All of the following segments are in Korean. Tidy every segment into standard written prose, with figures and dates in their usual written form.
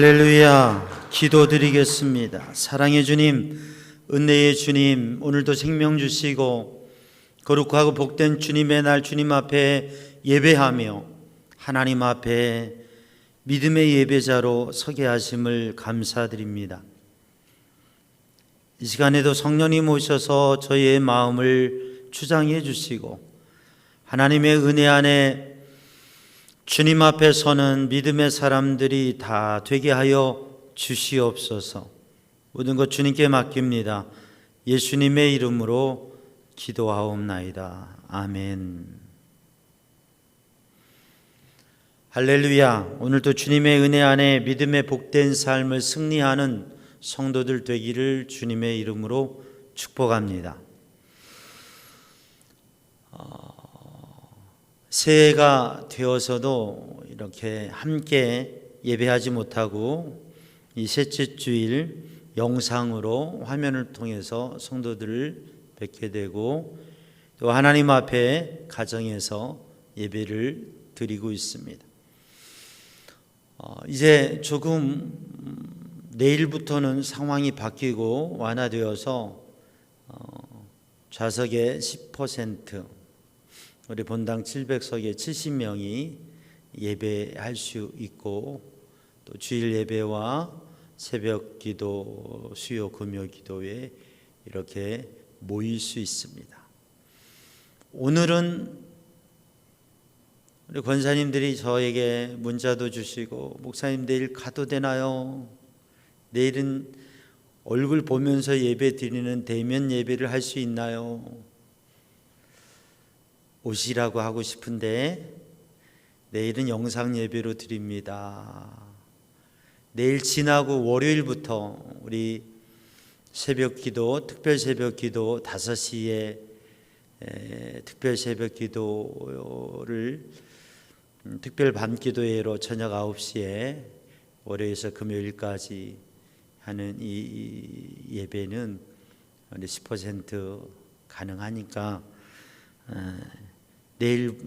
할렐루야. 기도드리겠습니다. 사랑의 주님, 은혜의 주님, 오늘도 생명 주시고 거룩하고 복된 주님의 날 주님 앞에 예배하며 하나님 앞에 믿음의 예배자로 서게 하심을 감사드립니다. 이 시간에도 성령님 오셔서 저희의 마음을 주장해 주시고 하나님의 은혜 안에 주님 앞에 서는 믿음의 사람들이 다 되게 하여 주시옵소서. 모든 것 주님께 맡깁니다. 예수님의 이름으로 기도하옵나이다. 아멘. 할렐루야. 오늘도 주님의 은혜 안에 믿음의 복된 삶을 승리하는 성도들 되기를 주님의 이름으로 축복합니다. 새해가 되어서도 이렇게 함께 예배하지 못하고 이 셋째 주일 영상으로 화면을 통해서 성도들을 뵙게 되고 또 하나님 앞에 가정에서 예배를 드리고 있습니다. 이제 조금 내일부터는 상황이 바뀌고 완화되어서 좌석의 10% 우리 본당 700석에 70명이 예배할 수 있고 또 주일 예배와 새벽 기도, 수요 금요 기도에 이렇게 모일 수 있습니다. 오늘은 우리 권사님들이 저에게 문자도 주시고 목사님 내일 가도 되나요? 내일은 얼굴 보면서 예배 드리는 대면 예배를 할 수 있나요? 오시라고 하고 싶은데 내일은 영상 예배로 드립니다. 내일 지나고 월요일부터 우리 새벽 기도, 특별 새벽 기도 5시에 특별 새벽 기도를 특별 밤 기도회로 저녁 9시에 월요일에서 금요일까지 하는 이 예배는 10% 가능하니까 내일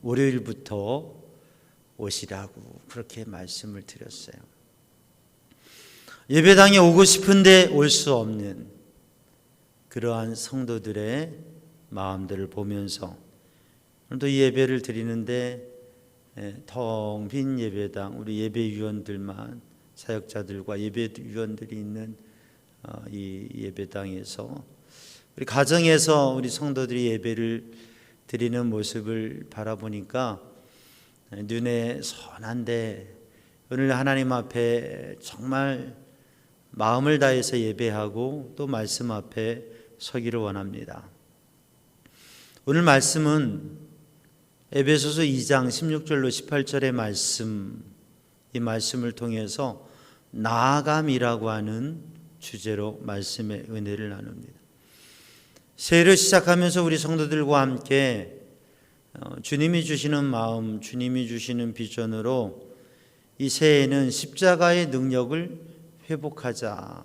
월요일부터 오시라고 그렇게 말씀을 드렸어요. 예배당에 오고 싶은데 올 수 없는 그러한 성도들의 마음들을 보면서 오늘도 이 예배를 드리는데 텅 빈 예배당, 우리 예배위원들만 사역자들과 예배위원들이 있는 이 예배당에서 우리 가정에서 우리 성도들이 예배를 드리는 모습을 바라보니까 눈에 선한데 오늘 하나님 앞에 정말 마음을 다해서 예배하고 또 말씀 앞에 서기를 원합니다. 오늘 말씀은 에베소서 2장 16절로 18절의 말씀, 이 말씀을 통해서 나아감이라고 하는 주제로 말씀의 은혜를 나눕니다. 새해를 시작하면서 우리 성도들과 함께 주님이 주시는 마음, 주님이 주시는 비전으로 이 새해에는 십자가의 능력을 회복하자.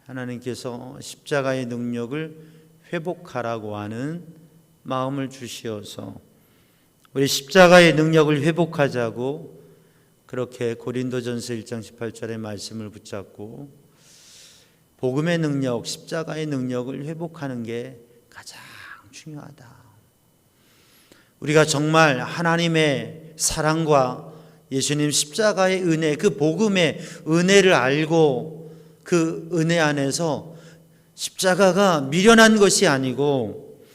하나님께서 십자가의 능력을 회복하라고 하는 마음을 주시어서 우리 십자가의 능력을 회복하자고 그렇게 고린도전서 1장 18절의 말씀을 붙잡고 복음의 능력, 십자가의 능력을 회복하는 게 가장 중요하다. 우리가 정말 하나님의 사랑과 예수님 십자가의 은혜, 그 복음의 은혜를 알고 그 은혜 안에서 십자가가 미련한 것이 아니고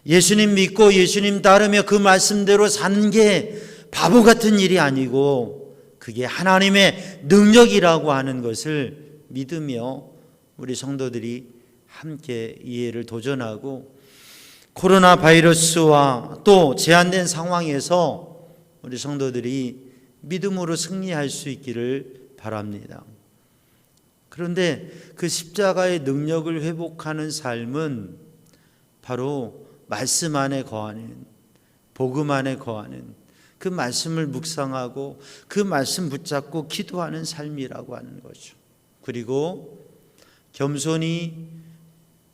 예수님 믿고 예수님 따르며 그 말씀대로 사는 게 바보 같은 일이 아니고 그게 하나님의 능력이라고 하는 것을 믿으며 우리 성도들이 함께 이해를 도전하고 코로나 바이러스와 또 제한된 상황에서 우리 성도들이 믿음으로 승리할 수 있기를 바랍니다. 그런데 그 십자가의 능력을 회복하는 삶은 바로 말씀 안에 거하는, 복음 안에 거하는, 그 말씀을 묵상하고 그 말씀 붙잡고 기도하는 삶이라고 하는 거죠. 그리고 겸손히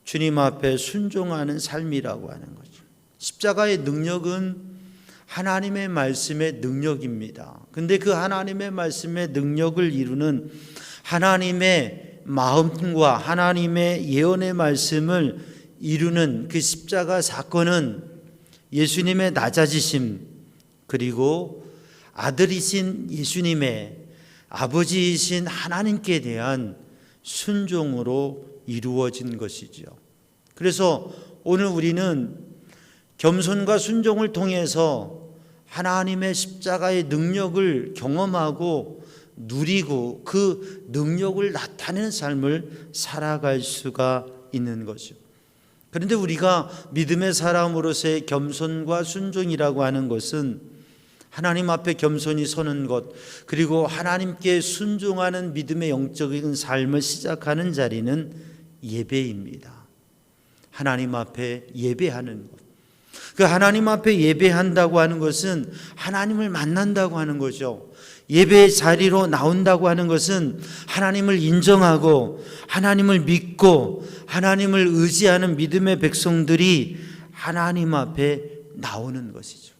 주님 앞에 순종하는 삶이라고 하는 거죠. 십자가의 능력은 하나님의 말씀의 능력입니다. 근데 그 하나님의 말씀의 능력을 이루는 하나님의 마음과 하나님의 예언의 말씀을 이루는 그 십자가 사건은 예수님의 낮아지심, 그리고 아들이신 예수님의 아버지이신 하나님께 대한 순종으로 이루어진 것이죠. 그래서 오늘 우리는 겸손과 순종을 통해서 하나님의 십자가의 능력을 경험하고 누리고 그 능력을 나타내는 삶을 살아갈 수가 있는 거죠. 그런데 우리가 믿음의 사람으로서의 겸손과 순종이라고 하는 것은 하나님 앞에 겸손히 서는 것, 그리고 하나님께 순종하는 믿음의 영적인 삶을 시작하는 자리는 예배입니다. 하나님 앞에 예배하는 것. 그 하나님 앞에 예배한다고 하는 것은 하나님을 만난다고 하는 거죠. 예배의 자리로 나온다고 하는 것은 하나님을 인정하고 하나님을 믿고 하나님을 의지하는 믿음의 백성들이 하나님 앞에 나오는 것이죠.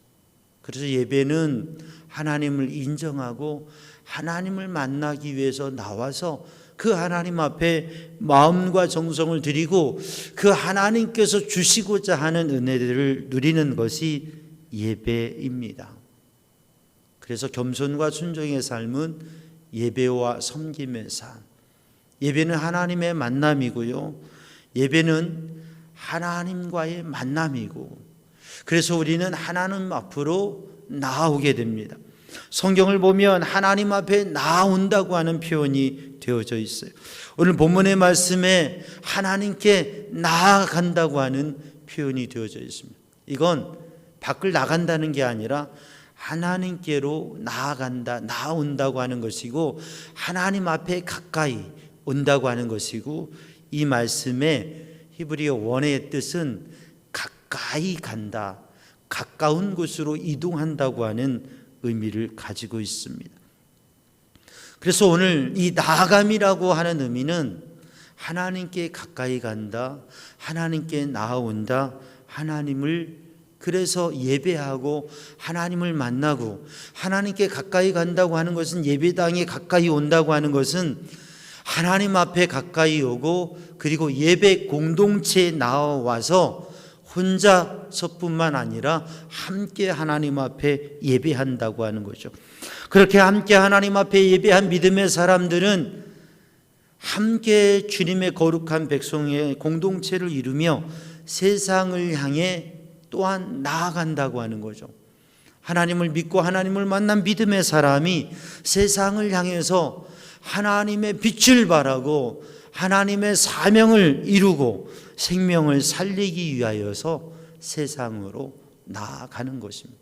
그래서 예배는 하나님을 인정하고 하나님을 만나기 위해서 나와서 그 하나님 앞에 마음과 정성을 드리고 그 하나님께서 주시고자 하는 은혜를 누리는 것이 예배입니다. 그래서 겸손과 순종의 삶은 예배와 섬김의 삶. 예배는 하나님의 만남이고요. 예배는 하나님과의 만남이고, 그래서 우리는 하나님 앞으로 나아오게 됩니다. 성경을 보면 하나님 앞에 나아온다고 하는 표현이 되어져 있어요. 오늘 본문의 말씀에 하나님께 나아간다고 하는 표현이 되어져 있습니다. 이건 밖을 나간다는 게 아니라 하나님께로 나아간다, 나아온다고 하는 것이고, 하나님 앞에 가까이 온다고 하는 것이고, 이 말씀의 히브리어 원어의 뜻은 가까이 간다, 가까운 곳으로 이동한다고 하는 의미를 가지고 있습니다. 그래서 오늘 이 나아감이라고 하는 의미는 하나님께 가까이 간다, 하나님께 나아온다, 하나님을 그래서 예배하고 하나님을 만나고, 하나님께 가까이 간다고 하는 것은 예배당에 가까이 온다고 하는 것은 하나님 앞에 가까이 오고, 그리고 예배 공동체에 나와서 혼자서뿐만 아니라 함께 하나님 앞에 예배한다고 하는 거죠. 그렇게 함께 하나님 앞에 예배한 믿음의 사람들은 함께 주님의 거룩한 백성의 공동체를 이루며 세상을 향해 또한 나아간다고 하는 거죠. 하나님을 믿고 하나님을 만난 믿음의 사람이 세상을 향해서 하나님의 빛을 발하고 하나님의 사명을 이루고 생명을 살리기 위하여서 세상으로 나아가는 것입니다.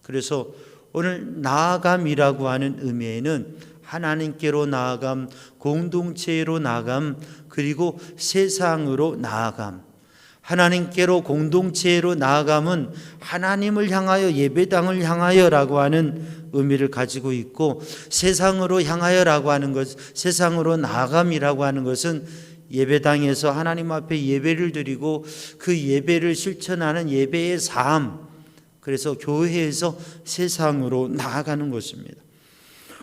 그래서 오늘 나아감이라고 하는 의미에는 하나님께로 나아감, 공동체로 나아감, 그리고 세상으로 나아감. 하나님께로 공동체로 나아감은 하나님을 향하여, 예배당을 향하여라고 하는 의미를 가지고 있고, 세상으로 향하여라고 하는 것, 세상으로 나아감이라고 하는 것은 예배당에서 하나님 앞에 예배를 드리고 그 예배를 실천하는 예배의 삶, 그래서 교회에서 세상으로 나아가는 것입니다.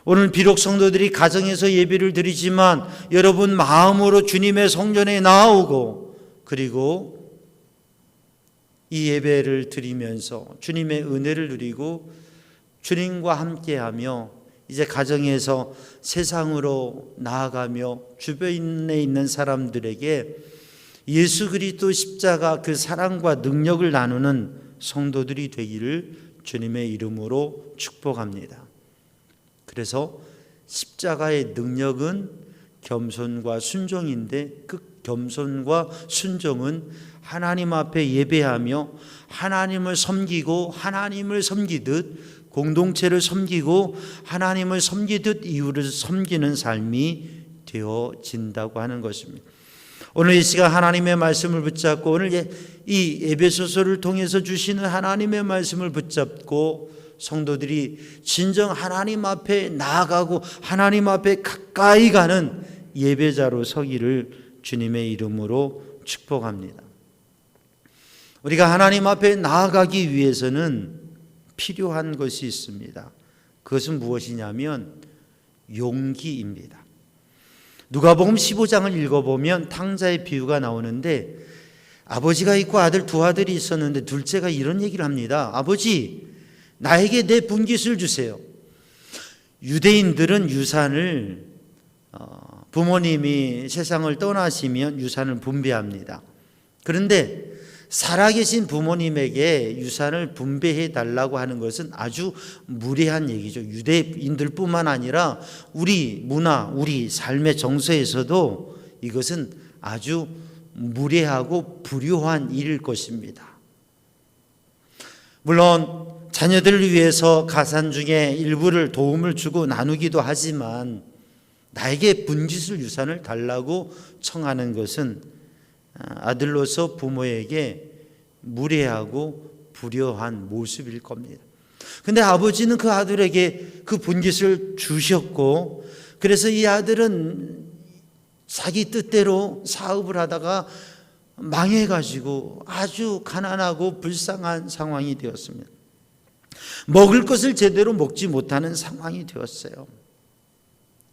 오늘 비록 성도들이 가정에서 예배를 드리지만 여러분 마음으로 주님의 성전에 나아오고, 그리고 이 예배를 드리면서 주님의 은혜를 누리고 주님과 함께하며 이제 가정에서 세상으로 나아가며 주변에 있는 사람들에게 예수 그리스도 십자가 그 사랑과 능력을 나누는 성도들이 되기를 주님의 이름으로 축복합니다. 그래서 십자가의 능력은 겸손과 순종인데, 그 겸손과 순종은 하나님 앞에 예배하며 하나님을 섬기고 하나님을 섬기듯, 공동체를 섬기고 하나님을 섬기듯 이웃을 섬기는 삶이 되어진다고 하는 것입니다. 오늘 이 시간 하나님의 말씀을 붙잡고, 오늘 이 에베소서를 통해서 주시는 하나님의 말씀을 붙잡고 성도들이 진정 하나님 앞에 나아가고 하나님 앞에 가까이 가는 예배자로 서기를 주님의 이름으로 축복합니다. 우리가 하나님 앞에 나아가기 위해서는 필요한 것이 있습니다. 그것은 무엇이냐면 용기입니다. 누가복음 15장을 읽어보면 탕자의 비유가 나오는데 아버지가 있고 두 아들이 있었는데 둘째가 이런 얘기를 합니다. 아버지, 나에게 내 분깃을 주세요. 유대인들은 유산을 부모님이 세상을 떠나시면 유산을 분배합니다. 그런데 살아계신 부모님에게 유산을 분배해 달라고 하는 것은 아주 무례한 얘기죠. 유대인들뿐만 아니라 우리 문화, 우리 삶의 정서에서도 이것은 아주 무례하고 불효한 일일 것입니다. 물론 자녀들을 위해서 가산 중에 일부를 도움을 주고 나누기도 하지만 나에게 분깃을 유산을 달라고 청하는 것은 아들로서 부모에게 무례하고 불효한 모습일 겁니다. 근데 아버지는 그 아들에게 그 분깃을 주셨고, 그래서 이 아들은 자기 뜻대로 사업을 하다가 망해가지고 아주 가난하고 불쌍한 상황이 되었습니다. 먹을 것을 제대로 먹지 못하는 상황이 되었어요.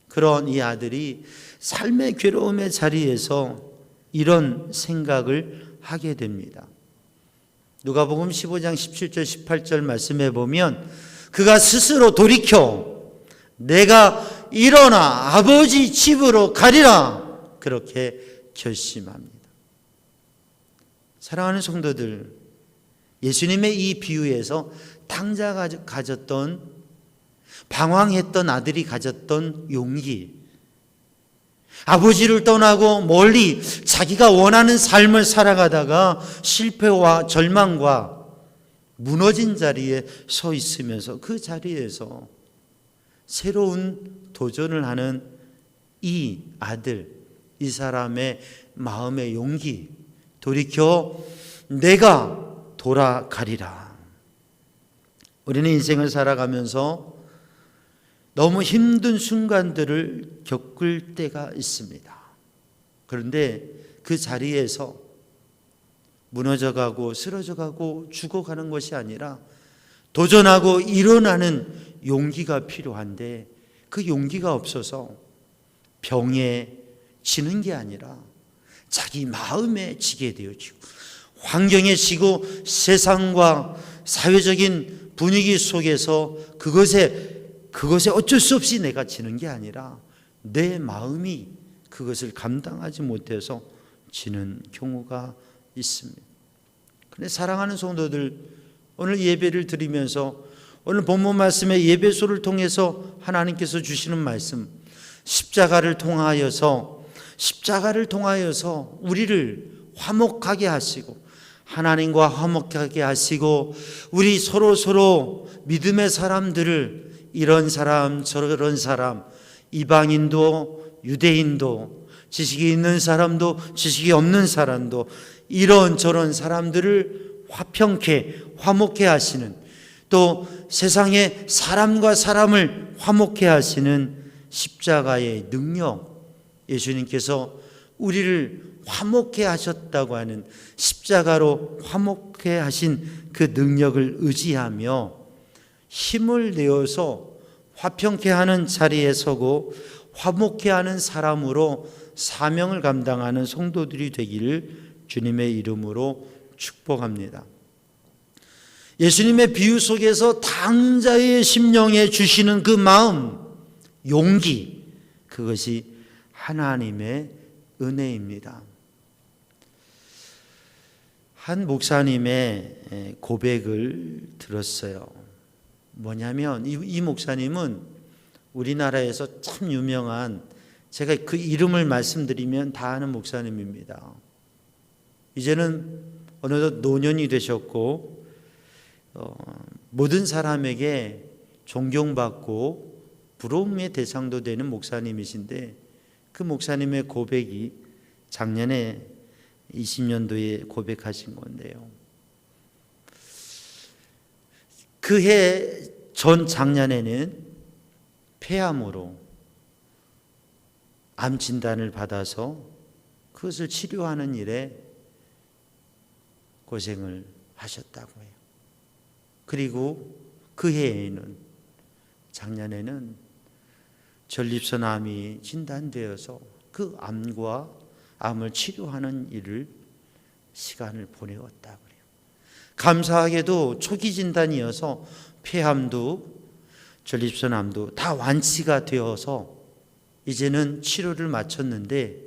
그런 이 아들이 삶의 괴로움의 자리에서 이런 생각을 하게 됩니다. 누가복음 15장 17절 18절 말씀해 보면 그가 스스로 돌이켜 내가 일어나 아버지 집으로 가리라 그렇게 결심합니다. 사랑하는 성도들, 예수님의 이 비유에서 탕자가 가졌던, 방황했던 아들이 가졌던 용기, 아버지를 떠나고 멀리 자기가 원하는 삶을 살아가다가 실패와 절망과 무너진 자리에 서 있으면서 그 자리에서 새로운 도전을 하는 이 아들, 이 사람의 마음의 용기, 돌이켜 내가 돌아가리라. 우리는 인생을 살아가면서 너무 힘든 순간들을 겪을 때가 있습니다. 그런데 그 자리에서 무너져가고 쓰러져가고 죽어가는 것이 아니라 도전하고 일어나는 용기가 필요한데 그 용기가 없어서 병에 지는 게 아니라 자기 마음에 지게 되어지고 환경에 지고 세상과 사회적인 분위기 속에서 그것에 어쩔 수 없이 내가 지는 게 아니라 내 마음이 그것을 감당하지 못해서 지는 경우가 있습니다. 그런데 사랑하는 성도들, 오늘 예배를 드리면서 오늘 본문 말씀의 예배소를 통해서 하나님께서 주시는 말씀, 십자가를 통하여서 우리를 화목하게 하시고 하나님과 화목하게 하시고 우리 서로 믿음의 사람들을 이런 사람 저런 사람, 이방인도 유대인도 지식이 있는 사람도 지식이 없는 사람도 이런저런 사람들을 화목해 하시는, 또 세상의 사람과 사람을 화목해 하시는 십자가의 능력, 예수님께서 우리를 화목해 하셨다고 하는 십자가로 화목해 하신 그 능력을 의지하며 힘을 내어서 화평케 하는 자리에 서고 화목케 하는 사람으로 사명을 감당하는 성도들이 되기를 주님의 이름으로 축복합니다. 예수님의 비유 속에서 탕자의 심령에 주시는 그 마음, 용기, 그것이 하나님의 은혜입니다. 한 목사님의 고백을 들었어요. 뭐냐면 이 목사님은 우리나라에서 참 유명한, 제가 그 이름을 말씀드리면 다 아는 목사님입니다. 이제는 어느덧 노년이 되셨고 모든 사람에게 존경받고 부러움의 대상도 되는 목사님이신데 그 목사님의 고백이 작년에 20년도에 고백하신 건데요. 그해 전 작년에는 폐암으로 암 진단을 받아서 그것을 치료하는 일에 고생을 하셨다고 해요. 그리고 그 해에는, 작년에는 전립선암이 진단되어서 그 암을 치료하는 일을 시간을 보내었다 그래요. 감사하게도 초기 진단이어서 폐암도 전립선암도 다 완치가 되어서 이제는 치료를 마쳤는데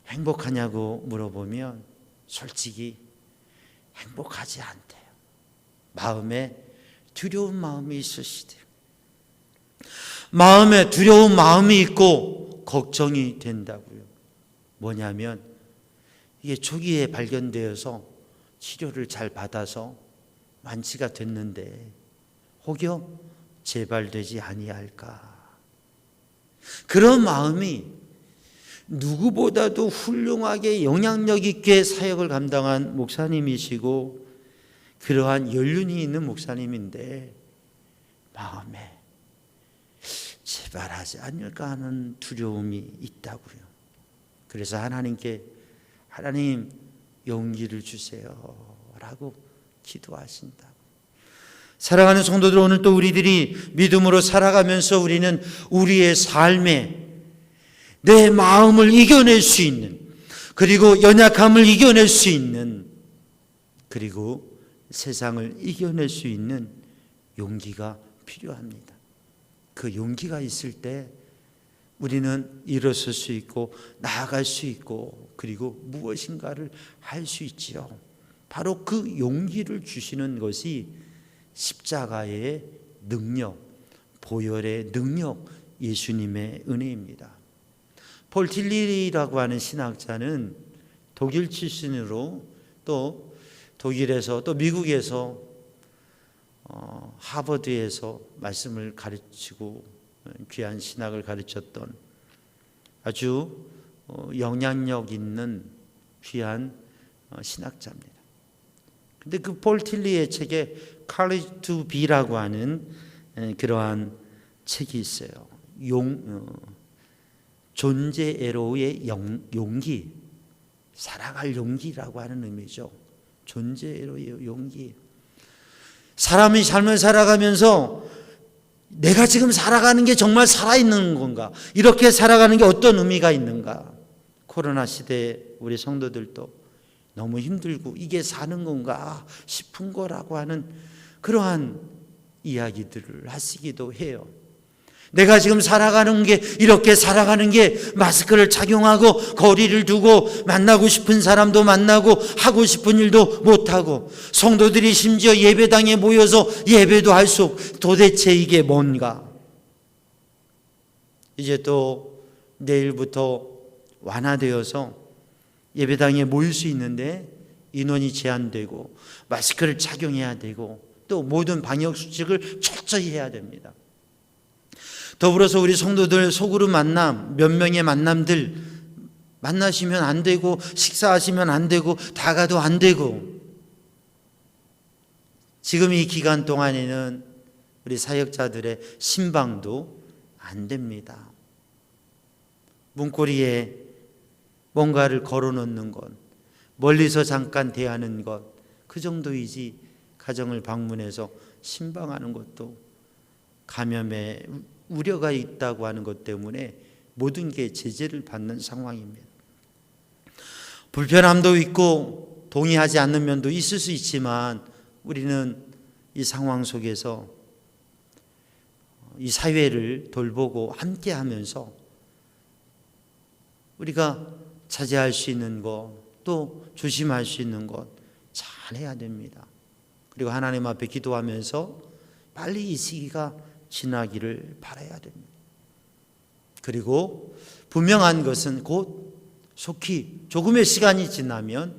행복하냐고 물어보면 솔직히 행복하지 않대요. 마음에 두려운 마음이 있으시대요. 마음에 두려운 마음이 있고 걱정이 된다고요. 뭐냐면 이게 초기에 발견되어서 치료를 잘 받아서 완치가 됐는데 혹여 재발되지 아니할까. 그런 마음이 누구보다도 훌륭하게 영향력 있게 사역을 감당한 목사님이시고 그러한 연륜이 있는 목사님인데 마음에 재발하지 않을까 하는 두려움이 있다고요. 그래서 하나님께 하나님 용기를 주세요 라고 기도하신다고. 사랑하는 성도들, 오늘 또 우리들이 믿음으로 살아가면서 우리는 우리의 삶에 내 마음을 이겨낼 수 있는, 그리고 연약함을 이겨낼 수 있는, 그리고 세상을 이겨낼 수 있는 용기가 필요합니다. 그 용기가 있을 때 우리는 일어설 수 있고 나아갈 수 있고 그리고 무엇인가를 할 수 있지요. 바로 그 용기를 주시는 것이 십자가의 능력, 보혈의 능력, 예수님의 은혜입니다. 폴 틸리라고 하는 신학자는 독일 출신으로 또 독일에서 또 미국에서 하버드에서 말씀을 가르치고 귀한 신학을 가르쳤던 아주 영향력 있는 귀한 신학자입니다. 근데 그 폴 틸리의 책에 Courage to Be라고 하는 그러한 책이 있어요. 존재애로의 용기, 살아갈 용기라고 하는 의미죠. 존재애로의 용기. 사람이 삶을 살아가면서 내가 지금 살아가는 게 정말 살아있는 건가? 이렇게 살아가는 게 어떤 의미가 있는가? 코로나 시대에 우리 성도들도 너무 힘들고 이게 사는 건가 싶은 거라고 하는 그러한 이야기들을 하시기도 해요. 내가 지금 살아가는 게 이렇게 살아가는 게 마스크를 착용하고 거리를 두고 만나고 싶은 사람도 만나고 하고 싶은 일도 못하고 성도들이 심지어 예배당에 모여서 예배도 할 수 없고 도대체 이게 뭔가. 이제 또 내일부터 완화되어서 예배당에 모일 수 있는데 인원이 제한되고 마스크를 착용해야 되고 또 모든 방역수칙을 철저히 해야 됩니다. 더불어서 우리 성도들 소그룹 만남, 몇 명의 만남들 만나시면 안 되고 식사하시면 안 되고 다가도 안 되고 지금 이 기간 동안에는 우리 사역자들의 신방도 안 됩니다. 문고리에 뭔가를 걸어놓는 것, 멀리서 잠깐 대하는 것, 그 정도이지 가정을 방문해서 신방하는 것도 감염의 우려가 있다고 하는 것 때문에 모든 게 제재를 받는 상황입니다. 불편함도 있고 동의하지 않는 면도 있을 수 있지만 우리는 이 상황 속에서 이 사회를 돌보고 함께하면서 우리가 자제할 수 있는 것, 또 조심할 수 있는 것 잘 해야 됩니다. 그리고 하나님 앞에 기도하면서 빨리 이 시기가 지나기를 바라야 됩니다. 그리고 분명한 것은 곧 속히 조금의 시간이 지나면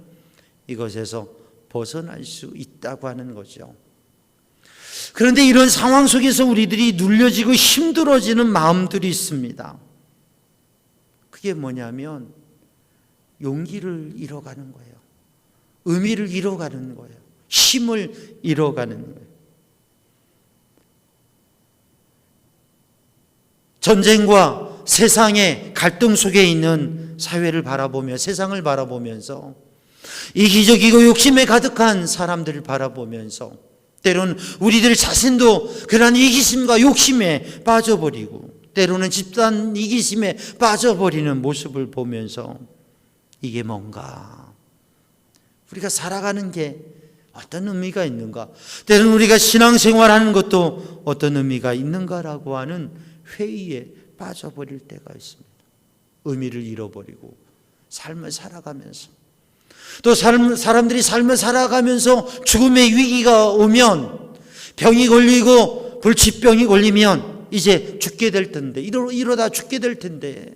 이것에서 벗어날 수 있다고 하는 거죠. 그런데 이런 상황 속에서 우리들이 눌려지고 힘들어지는 마음들이 있습니다. 그게 뭐냐면 용기를 잃어가는 거예요. 의미를 잃어가는 거예요. 힘을 잃어가는 거예요. 전쟁과 세상의 갈등 속에 있는 사회를 바라보며 세상을 바라보면서 이기적이고 욕심에 가득한 사람들을 바라보면서 때로는 우리들 자신도 그러한 이기심과 욕심에 빠져버리고 때로는 집단 이기심에 빠져버리는 모습을 보면서 이게 뭔가, 우리가 살아가는 게 어떤 의미가 있는가, 때로는 우리가 신앙생활하는 것도 어떤 의미가 있는가라고 하는 회의에 빠져버릴 때가 있습니다. 의미를 잃어버리고 삶을 살아가면서, 또 사람들이 삶을 살아가면서 죽음의 위기가 오면, 병이 걸리고 불치병이 걸리면 이제 죽게 될 텐데, 이러다 죽게 될 텐데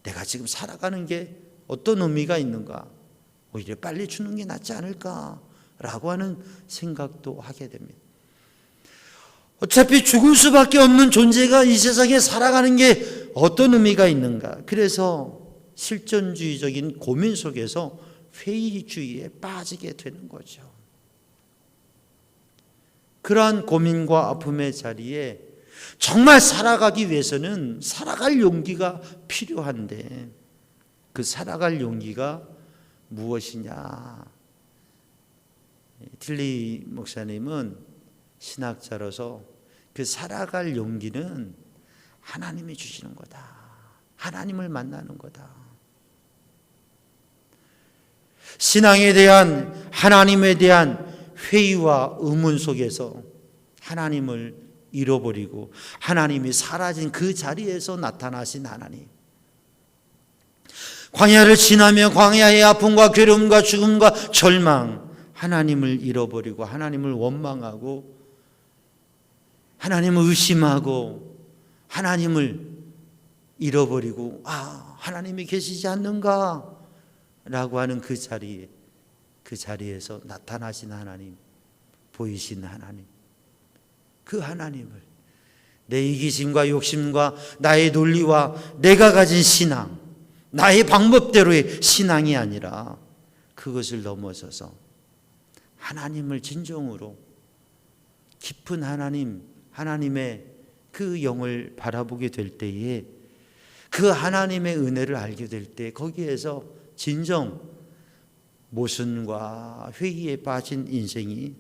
내가 지금 살아가는 게 어떤 의미가 있는가, 오히려 빨리 죽는 게 낫지 않을까라고 하는 생각도 하게 됩니다. 어차피 죽을 수밖에 없는 존재가 이 세상에 살아가는 게 어떤 의미가 있는가. 그래서 실존주의적인 고민 속에서 회의주의에 빠지게 되는 거죠. 그러한 고민과 아픔의 자리에 정말 살아가기 위해서는 살아갈 용기가 필요한데, 그 살아갈 용기가 무엇이냐. 틸리 목사님은 신학자로서 그 살아갈 용기는 하나님이 주시는 거다. 하나님을 만나는 거다. 신앙에 대한, 하나님에 대한 회의와 의문 속에서 하나님을 잃어버리고 하나님이 사라진 그 자리에서 나타나신 하나님, 광야를 지나며 광야의 아픔과 괴로움과 죽음과 절망, 하나님을 잃어버리고 하나님을 원망하고 하나님을 의심하고 하나님을 잃어버리고 하나님이 계시지 않는가 라고 하는 그 자리에서 나타나신 하나님, 보이신 하나님, 그 하나님을 내 이기심과 욕심과 나의 논리와 내가 가진 신앙, 나의 방법대로의 신앙이 아니라 그것을 넘어서서 하나님을 진정으로 깊은 하나님의 그 영을 바라보게 될 때에, 그 하나님의 은혜를 알게 될 때, 거기에서 진정 모순과 회의에 빠진 인생이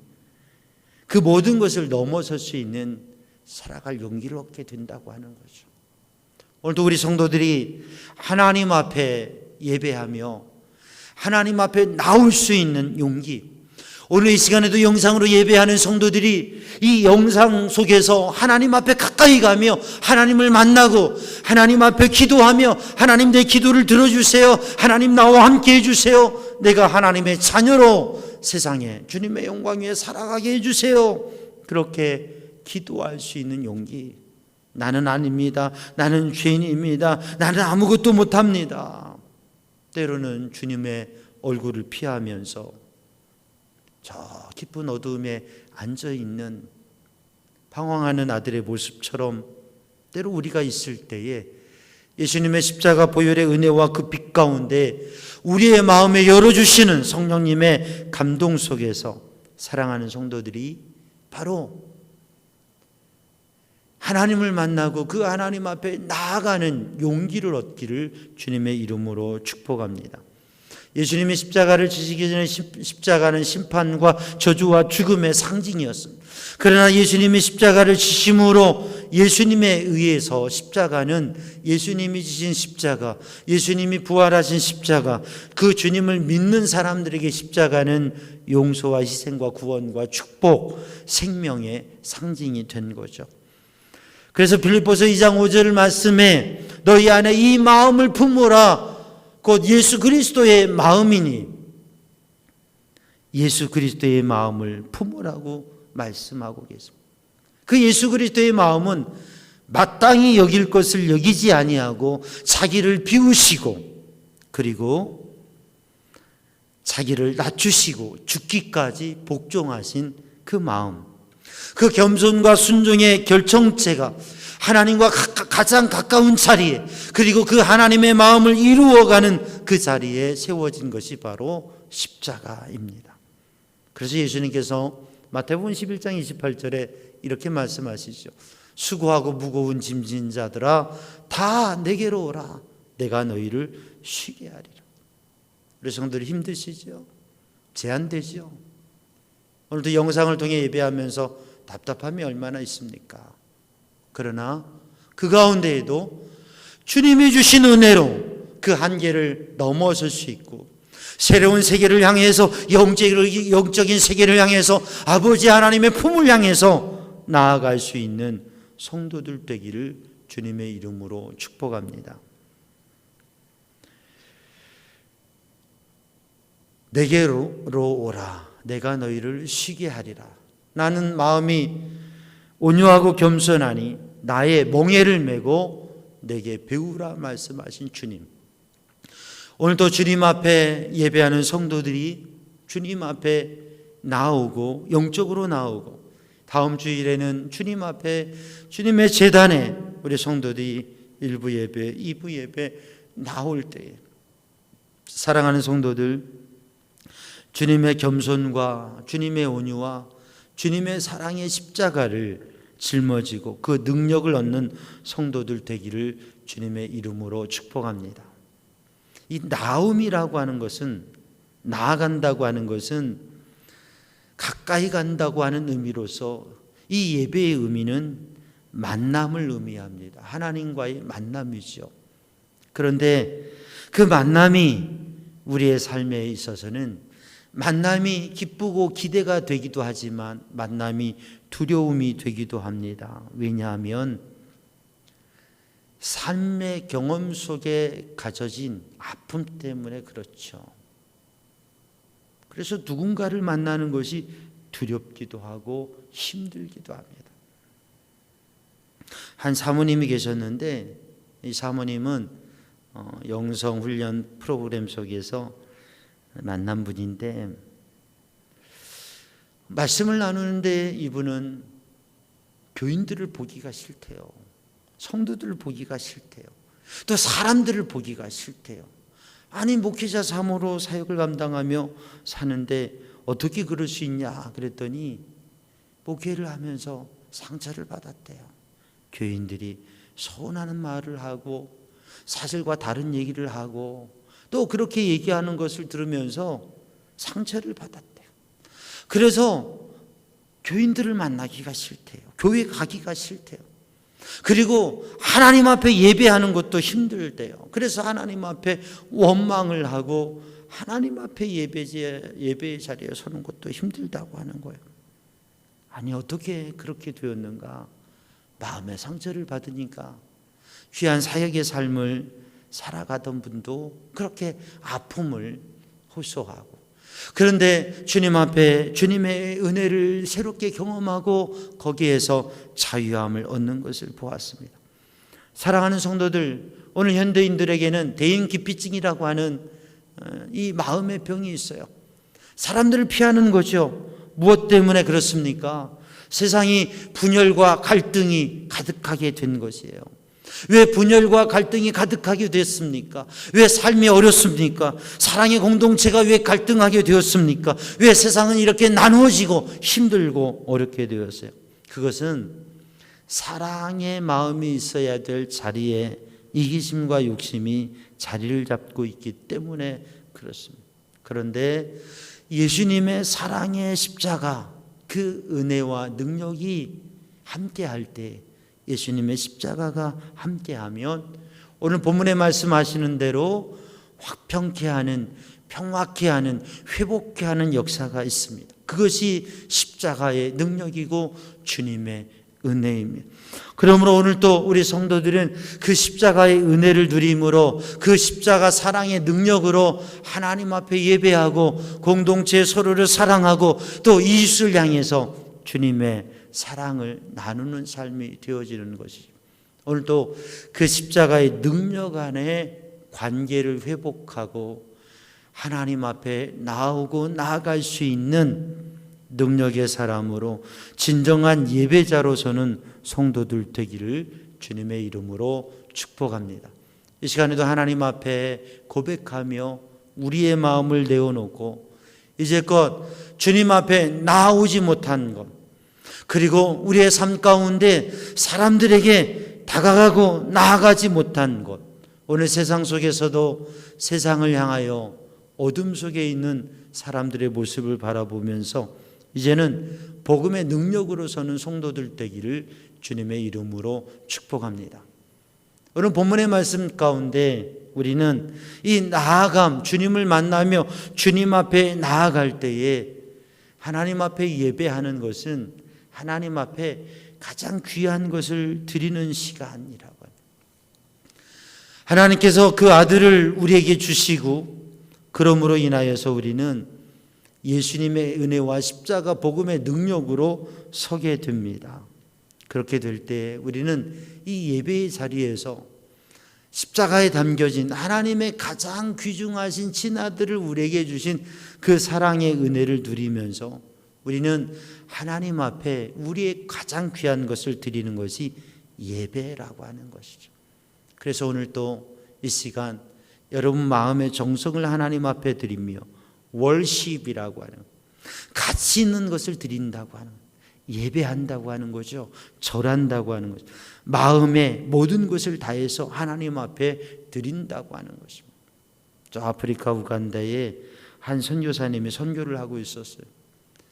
그 모든 것을 넘어설 수 있는 살아갈 용기를 얻게 된다고 하는 거죠. 오늘도 우리 성도들이 하나님 앞에 예배하며 하나님 앞에 나올 수 있는 용기, 오늘 이 시간에도 영상으로 예배하는 성도들이 이 영상 속에서 하나님 앞에 가까이 가며 하나님을 만나고 하나님 앞에 기도하며, 하나님 내 기도를 들어주세요, 하나님 나와 함께 해주세요, 내가 하나님의 자녀로 세상에 주님의 영광 위에 살아가게 해주세요, 그렇게 기도할 수 있는 용기. 나는 아닙니다, 나는 죄인입니다, 나는 아무것도 못합니다. 때로는 주님의 얼굴을 피하면서 저 깊은 어두움에 앉아있는 방황하는 아들의 모습처럼 때로 우리가 있을 때에 예수님의 십자가 보혈의 은혜와 그 빛 가운데 우리의 마음에 열어주시는 성령님의 감동 속에서 사랑하는 성도들이 바로 하나님을 만나고 그 하나님 앞에 나아가는 용기를 얻기를 주님의 이름으로 축복합니다. 예수님이 십자가를 지시기 전에 십자가는 심판과 저주와 죽음의 상징이었습니다. 그러나 예수님이 십자가를 지심으로 예수님에 의해서 십자가는, 예수님이 지신 십자가, 예수님이 부활하신 십자가, 그 주님을 믿는 사람들에게 십자가는 용서와 희생과 구원과 축복, 생명의 상징이 된 거죠. 그래서 빌립보서 2장 5절 말씀에 너희 안에 이 마음을 품으라, 곧 예수 그리스도의 마음이니, 예수 그리스도의 마음을 품으라고 말씀하고 계십니다. 그 예수 그리스도의 마음은 마땅히 여길 것을 여기지 아니하고 자기를 비우시고, 그리고 자기를 낮추시고 죽기까지 복종하신 그 마음, 그 겸손과 순종의 결정체가 하나님과 가장 가까운 자리에, 그리고 그 하나님의 마음을 이루어가는 그 자리에 세워진 것이 바로 십자가입니다. 그래서 예수님께서 마태복음 11장 28절에 이렇게 말씀하시죠. 수고하고 무거운 짐진 자들아 다 내게로 오라, 내가 너희를 쉬게 하리라. 우리 성도들 힘드시죠? 제한되죠? 오늘도 영상을 통해 예배하면서 답답함이 얼마나 있습니까? 그러나 그 가운데에도 주님이 주신 은혜로 그 한계를 넘어설 수 있고 새로운 세계를 향해서 영적인 세계를 향해서 아버지 하나님의 품을 향해서 나아갈 수 있는 성도들 되기를 주님의 이름으로 축복합니다. 내게로 오라. 내가 너희를 쉬게 하리라. 나는 마음이 온유하고 겸손하니 나의 멍에를 메고 내게 배우라 말씀하신 주님. 오늘도 주님 앞에 예배하는 성도들이 주님 앞에 나오고 영적으로 나오고 다음 주일에는 주님 앞에 주님의 제단에 우리 성도들이 1부 예배, 2부 예배 나올 때에 사랑하는 성도들, 주님의 겸손과 주님의 온유와 주님의 사랑의 십자가를 짊어지고 그 능력을 얻는 성도들 되기를 주님의 이름으로 축복합니다. 이 나음이라고 하는 것은, 나아간다고 하는 것은 가까이 간다고 하는 의미로서 이 예배의 의미는 만남을 의미합니다. 하나님과의 만남이죠. 그런데 그 만남이 우리의 삶에 있어서는 만남이 기쁘고 기대가 되기도 하지만 만남이 두려움이 되기도 합니다. 왜냐하면 삶의 경험 속에 가져진 아픔 때문에 그렇죠. 그래서 누군가를 만나는 것이 두렵기도 하고 힘들기도 합니다. 한 사모님이 계셨는데 이 사모님은 영성훈련 프로그램 속에서 만난 분인데 말씀을 나누는데 이분은 교인들을 보기가 싫대요. 성도들을 보기가 싫대요. 또 사람들을 보기가 싫대요. 아니 목회자 3호로 사역을 감당하며 사는데 어떻게 그럴 수 있냐 그랬더니 목회를 하면서 상처를 받았대요. 교인들이 서운하는 말을 하고 사실과 다른 얘기를 하고 또 그렇게 얘기하는 것을 들으면서 상처를 받았대요. 그래서 교인들을 만나기가 싫대요. 교회 가기가 싫대요. 그리고 하나님 앞에 예배하는 것도 힘들대요. 그래서 하나님 앞에 원망을 하고 하나님 앞에 예배의 자리에 서는 것도 힘들다고 하는 거예요. 아니 어떻게 그렇게 되었는가? 마음의 상처를 받으니까 귀한 사역의 삶을 살아가던 분도 그렇게 아픔을 호소하고, 그런데 주님 앞에 주님의 은혜를 새롭게 경험하고 거기에서 자유함을 얻는 것을 보았습니다. 사랑하는 성도들, 오늘 현대인들에게는 대인기피증이라고 하는 이 마음의 병이 있어요. 사람들을 피하는 거죠. 무엇 때문에 그렇습니까? 세상이 분열과 갈등이 가득하게 된 것이에요. 왜 분열과 갈등이 가득하게 됐습니까? 왜 삶이 어렵습니까? 사랑의 공동체가 왜 갈등하게 되었습니까? 왜 세상은 이렇게 나누어지고 힘들고 어렵게 되었어요? 그것은 사랑의 마음이 있어야 될 자리에 이기심과 욕심이 자리를 잡고 있기 때문에 그렇습니다. 그런데 예수님의 사랑의 십자가, 그 은혜와 능력이 함께할 때, 예수님의 십자가가 함께하면 오늘 본문에 말씀하시는 대로 화평케 하는, 평화케 하는, 회복케 하는 역사가 있습니다. 그것이 십자가의 능력이고 주님의 은혜입니다. 그러므로 오늘 또 우리 성도들은 그 십자가의 은혜를 누림으로 그 십자가 사랑의 능력으로 하나님 앞에 예배하고 공동체 서로를 사랑하고 또 이웃을 향해서 주님의 사랑을 나누는 삶이 되어지는 것이죠. 오늘도 그 십자가의 능력 안에 관계를 회복하고 하나님 앞에 나오고 나아갈 수 있는 능력의 사람으로 진정한 예배자로서는 성도들 되기를 주님의 이름으로 축복합니다. 이 시간에도 하나님 앞에 고백하며 우리의 마음을 내어놓고 이제껏 주님 앞에 나오지 못한 것, 그리고 우리의 삶 가운데 사람들에게 다가가고 나아가지 못한 것, 오늘 세상 속에서도 세상을 향하여 어둠 속에 있는 사람들의 모습을 바라보면서 이제는 복음의 능력으로 서는 성도들 되기를 주님의 이름으로 축복합니다. 오늘 본문의 말씀 가운데 우리는 이 나아감, 주님을 만나며 주님 앞에 나아갈 때에 하나님 앞에 예배하는 것은 하나님 앞에 가장 귀한 것을 드리는 시간이라고 합니다. 하나님께서 그 아들을 우리에게 주시고 그러므로 인하여서 우리는 예수님의 은혜와 십자가 복음의 능력으로 서게 됩니다. 그렇게 될 때 우리는 이 예배의 자리에서 십자가에 담겨진 하나님의 가장 귀중하신 친아들을 우리에게 주신 그 사랑의 은혜를 누리면서 우리는 하나님 앞에 우리의 가장 귀한 것을 드리는 것이 예배라고 하는 것이죠. 그래서 오늘 또 이 시간 여러분 마음의 정성을 하나님 앞에 드리며 월십이라고 하는 가치 있는 것을 드린다고 하는 예배한다고 하는 거죠. 절한다고 하는 거죠. 마음의 모든 것을 다해서 하나님 앞에 드린다고 하는 것입니다. 저 아프리카 우간다에 한 선교사님이 선교를 하고 있었어요.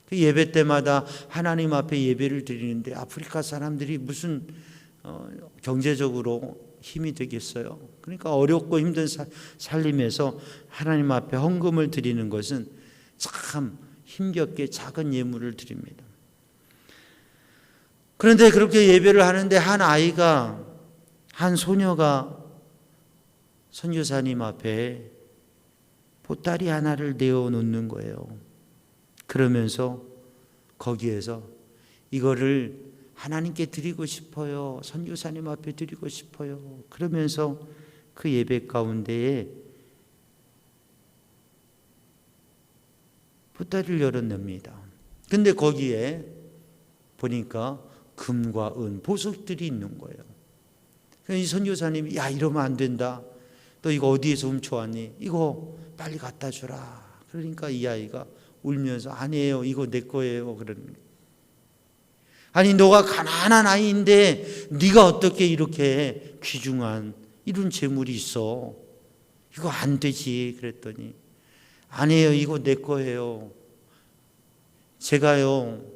그 예배 때마다 하나님 앞에 예배를 드리는데 아프리카 사람들이 무슨 경제적으로 힘이 되겠어요. 그러니까 어렵고 힘든 살림에서 하나님 앞에 헌금을 드리는 것은 참 힘겹게 작은 예물을 드립니다. 그런데 그렇게 예배를 하는데 한 소녀가 선교사님 앞에 보따리 하나를 내어놓는 거예요. 그러면서 거기에서 이거를 하나님께 드리고 싶어요. 선교사님 앞에 드리고 싶어요. 그러면서 그 예배 가운데에 보따리를 열어냅니다. 근데 거기에 보니까 금과 은, 보석들이 있는 거예요. 이 선교사님이 야 이러면 안 된다. 너 이거 어디에서 훔쳐왔니? 이거 빨리 갖다 주라. 그러니까 이 아이가 울면서 아니에요. 이거 내 거예요. 그러는 거예요. 아니 너가 가난한 아이인데 네가 어떻게 이렇게 귀중한 이런 재물이 있어. 이거 안 되지. 그랬더니 아니에요. 이거 내 거예요. 제가요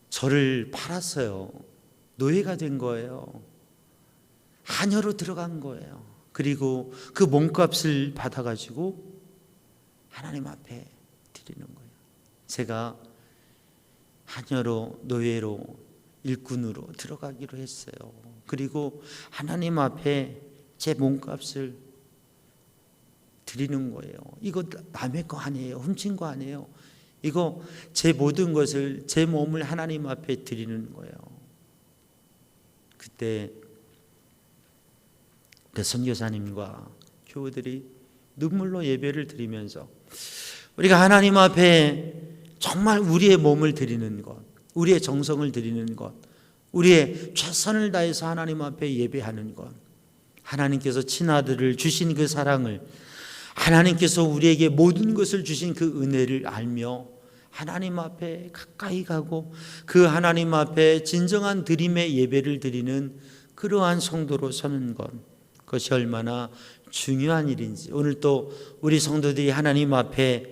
저를 팔았어요. 노예가 된 거예요. 하녀로 들어간 거예요. 그리고 그 몸값을 받아가지고 하나님 앞에 드리는 거예요. 제가 하녀로 노예로 일꾼으로 들어가기로 했어요. 그리고 하나님 앞에 제 몸값을 드리는 거예요. 이거 남의 거 아니에요. 훔친 거 아니에요. 이거 제 모든 것을 제 몸을 하나님 앞에 드리는 거예요. 그때 그 선교사님과 교우들이 눈물로 예배를 드리면서 우리가 하나님 앞에 정말 우리의 몸을 드리는 것, 우리의 정성을 드리는 것, 우리의 최선을 다해서 하나님 앞에 예배하는 것, 하나님께서 친아들을 주신 그 사랑을, 하나님께서 우리에게 모든 것을 주신 그 은혜를 알며 하나님 앞에 가까이 가고 그 하나님 앞에 진정한 드림의 예배를 드리는 그러한 성도로 서는 것, 그것이 얼마나 중요한 일인지 오늘 또 우리 성도들이 하나님 앞에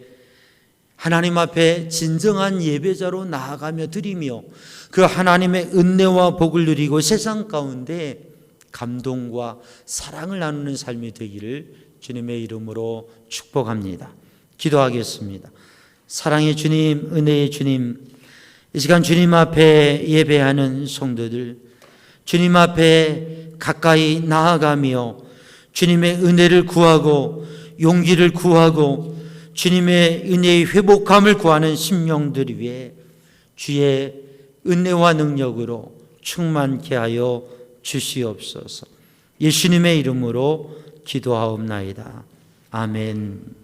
진정한 예배자로 나아가며 드리며 그 하나님의 은혜와 복을 누리고 세상 가운데 감동과 사랑을 나누는 삶이 되기를 주님의 이름으로 축복합니다. 기도하겠습니다. 사랑의 주님, 은혜의 주님, 이 시간 주님 앞에 예배하는 성도들, 주님 앞에 가까이 나아가며 주님의 은혜를 구하고 용기를 구하고 주님의 은혜의 회복함을 구하는 심령들 위해 주의 은혜와 능력으로 충만케 하여 주시옵소서. 예수님의 이름으로 기도하옵나이다. 아멘.